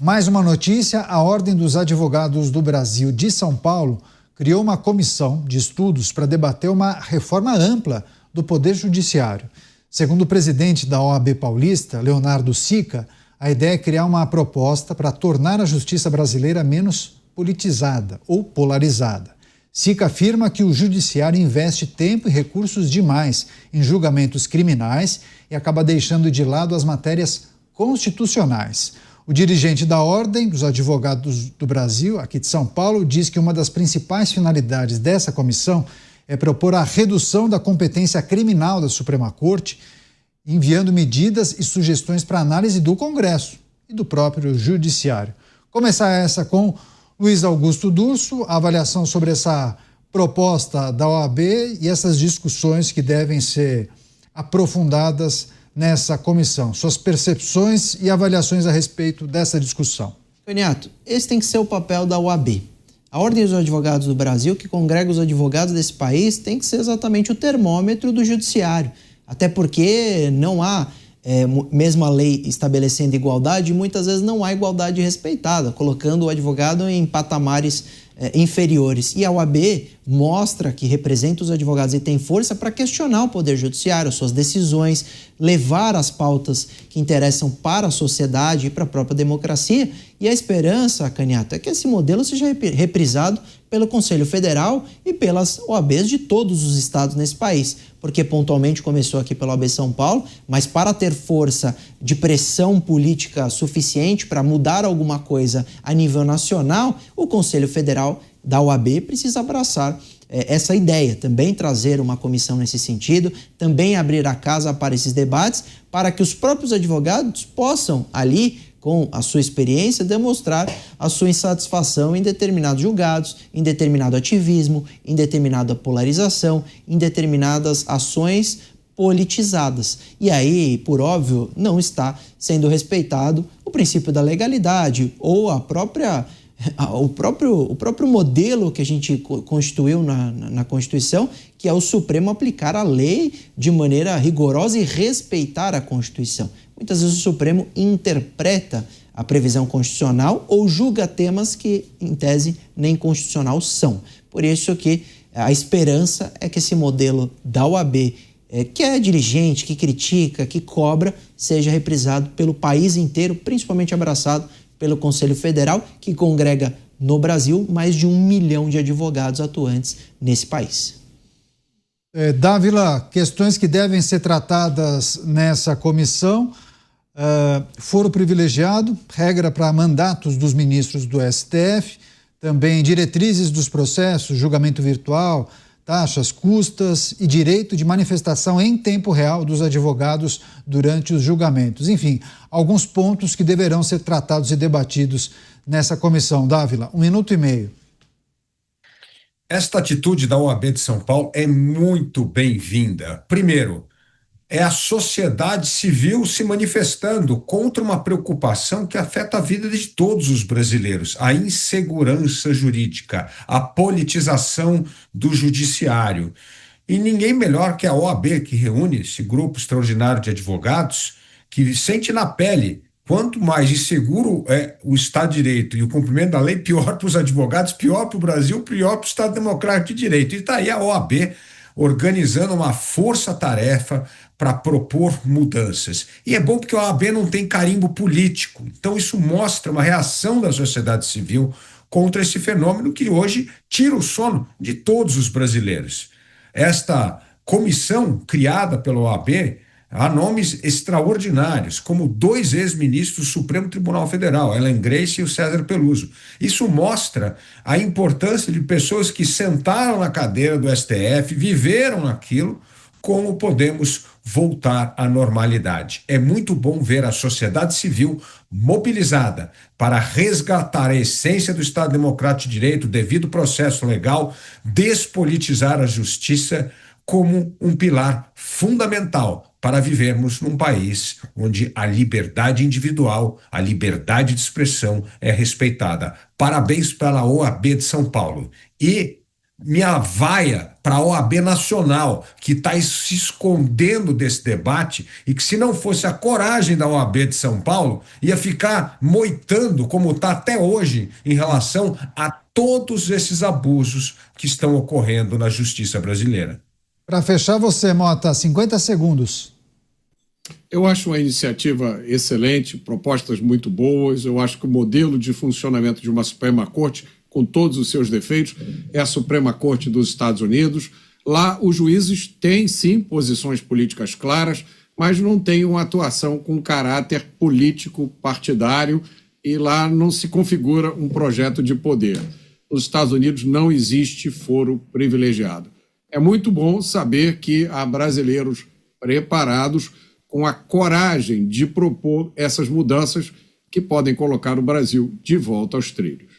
Mais uma notícia: a Ordem dos Advogados do Brasil de São Paulo criou uma comissão de estudos para debater uma reforma ampla do Poder Judiciário. Segundo o presidente da OAB Paulista, Leonardo Sica, a ideia é criar uma proposta para tornar a justiça brasileira menos politizada ou polarizada. Sica afirma que o judiciário investe tempo e recursos demais em julgamentos criminais e acaba deixando de lado as matérias constitucionais. O dirigente da Ordem dos Advogados do Brasil, aqui de São Paulo, diz que uma das principais finalidades dessa comissão é propor a redução da competência criminal da Suprema Corte, enviando medidas e sugestões para análise do Congresso e do próprio Judiciário. Começar essa com Luiz Augusto Durso, a avaliação sobre essa proposta da OAB e essas discussões que devem ser aprofundadas nessa comissão. Suas percepções e avaliações a respeito dessa discussão. Caniato, esse tem que ser o papel da OAB. A Ordem dos Advogados do Brasil, que congrega os advogados desse país, tem que ser exatamente o termômetro do judiciário. Até porque não há, mesmo a lei estabelecendo igualdade, muitas vezes não há igualdade respeitada, colocando o advogado em patamares inferiores. E a OAB mostra que representa os advogados e tem força para questionar o Poder Judiciário, suas decisões, levar as pautas que interessam para a sociedade e para a própria democracia. E a esperança, Caniato, é que esse modelo seja reprisado pelo Conselho Federal e pelas OABs de todos os estados nesse país, porque pontualmente começou aqui pela OAB São Paulo, mas para ter força de pressão política suficiente para mudar alguma coisa a nível nacional, o Conselho Federal da OAB precisa abraçar essa ideia, também trazer uma comissão nesse sentido, também abrir a casa para esses debates, para que os próprios advogados possam ali, com a sua experiência, demonstrar a sua insatisfação em determinados julgados, em determinado ativismo, em determinada polarização, em determinadas ações politizadas. E aí, por óbvio, não está sendo respeitado o princípio da legalidade ou o próprio modelo que a gente constituiu na Constituição, que é o Supremo aplicar a lei de maneira rigorosa e respeitar a Constituição. Muitas vezes o Supremo interpreta a previsão constitucional ou julga temas que, em tese, nem constitucional são. Por isso que a esperança é que esse modelo da OAB, que é diligente, que critica, que cobra, seja reprisado pelo país inteiro, principalmente abraçado pelo Conselho Federal, que congrega no Brasil mais de 1 milhão de advogados atuantes nesse país. Dávila, questões que devem ser tratadas nessa comissão: foro privilegiado, regra para mandatos dos ministros do STF, também diretrizes dos processos, julgamento virtual, taxas, custas e direito de manifestação em tempo real dos advogados durante os julgamentos. Enfim, alguns pontos que deverão ser tratados e debatidos nessa comissão. Dávila, 1 minuto e meio. Esta atitude da OAB de São Paulo é muito bem-vinda. Primeiro, é a sociedade civil se manifestando contra uma preocupação que afeta a vida de todos os brasileiros: a insegurança jurídica, a politização do judiciário. E ninguém melhor que a OAB, que reúne esse grupo extraordinário de advogados, que sente na pele: quanto mais inseguro é o Estado de Direito e o cumprimento da lei, pior para os advogados, pior para o Brasil, pior para o Estado Democrático de Direito. E está aí a OAB organizando uma força-tarefa para propor mudanças. E é bom porque a OAB não tem carimbo político. Então isso mostra uma reação da sociedade civil contra esse fenômeno que hoje tira o sono de todos os brasileiros. Esta comissão criada pela OAB, há nomes extraordinários, como 2 ex-ministros do Supremo Tribunal Federal, Ellen Grace e o César Peluso. Isso mostra a importância de pessoas que sentaram na cadeira do STF, viveram naquilo, como podemos voltar à normalidade. É muito bom ver a sociedade civil mobilizada para resgatar a essência do Estado Democrático de Direito, devido processo legal, despolitizar a justiça como um pilar fundamental para vivermos num país onde a liberdade individual, a liberdade de expressão é respeitada. Parabéns pela OAB de São Paulo. E minha vaia para a OAB Nacional, que está se escondendo desse debate e que, se não fosse a coragem da OAB de São Paulo, ia ficar moitando, como está até hoje, em relação a todos esses abusos que estão ocorrendo na justiça brasileira. Para fechar você, Mota, 50 segundos. Eu acho uma iniciativa excelente, propostas muito boas. Eu acho que o modelo de funcionamento de uma Suprema Corte, com todos os seus defeitos, é a Suprema Corte dos Estados Unidos. Lá, os juízes têm, sim, posições políticas claras, mas não têm uma atuação com caráter político partidário e lá não se configura um projeto de poder. Nos Estados Unidos não existe foro privilegiado. É muito bom saber que há brasileiros preparados com a coragem de propor essas mudanças que podem colocar o Brasil de volta aos trilhos.